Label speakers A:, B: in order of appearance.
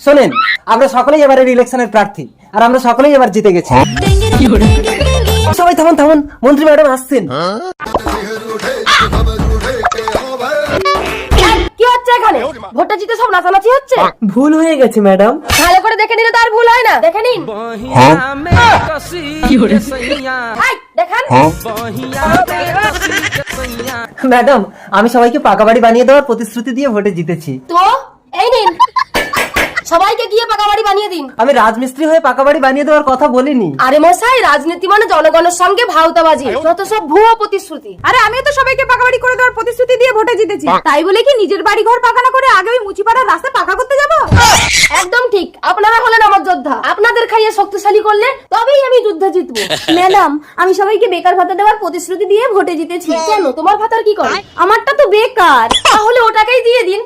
A: শোনেন, আমরা সকলেই এবারের ইলেকশনের প্রার্থী, আর আমরা সকলেই এবার জিতে গেছি। সবাই থামুন থামুন, মন্ত্রী ম্যাডাম আসছেন।
B: কি হচ্ছে এখানে? ভোটটা জিতে সব নাচানাচি হচ্ছে।
A: ভুল হয়ে গেছে ম্যাডাম।
B: ভালো করে দেখে নিলে তো আর ভুল হয় না। দেখে নিন। এই, দেখান।
A: ম্যাডাম, আমি সবাইকে পাকা বাড়ি বানিয়ে দেওয়ার প্রতিশ্রুতি দিয়ে ভোটে জিতেছি।
B: তো এই নিন, সবাইকে গিয়ে পাকা বাড়ি বানিয়ে দিন।
A: আমি রাজমিস্ত্রি হয়ে পাকা বাড়ি বানিয়ে দেওয়ার কথা বলিনি।
B: আরে মশাই, রাজনীতি মানে জনগণের সঙ্গে ভাওতাবাজি, যত সব ভুয়ো প্রতিশ্রুতি।
C: আরে আমিও তো সবাইকে পাকা বাড়ি করে দেওয়ার প্রতিশ্রুতি দিয়ে ভোটে জিতেছি, তাই বলে কি নিজের বাড়ি ঘর পাকা না করে আগে ওই মুচিপাড়ার রাস্তা পাকা করতে যাব?
B: একদম ঠিক, আপনারা হলেন আমার যোদ্ধা। আপনাদের খাইয়ে শক্তিশালী করলে তবেই আমি যুদ্ধে জিতবো।
C: ম্যাডাম, আমি সবাইকে বেকার ভাতা দেওয়ার প্রতিশ্রুতি দিয়ে ভোটে জিতেছি।
B: কেন, তোমার ভাতার কি করে?
C: আমারটা তো বেকার।
B: তাহলে ওটাকেই দিয়ে দিন।